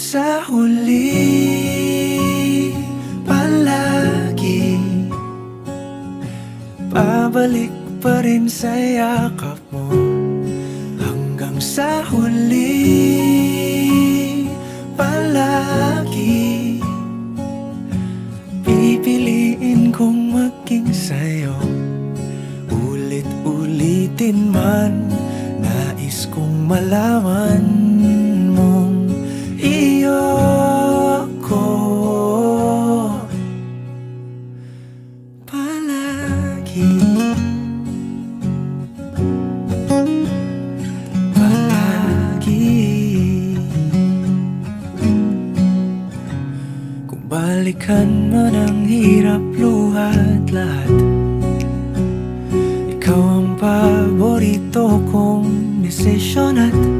sa huli, palagi babalik pa rin sa yakap mo. Hanggang sa huli, palagi pipiliin kong maging sa'yo. Ulit-ulitin man, nais kong malaman mong iyo ko palagi. Palagi. Kung balikan man ang hirap, luhat lahat, ikaw ang paborito kong desisyon at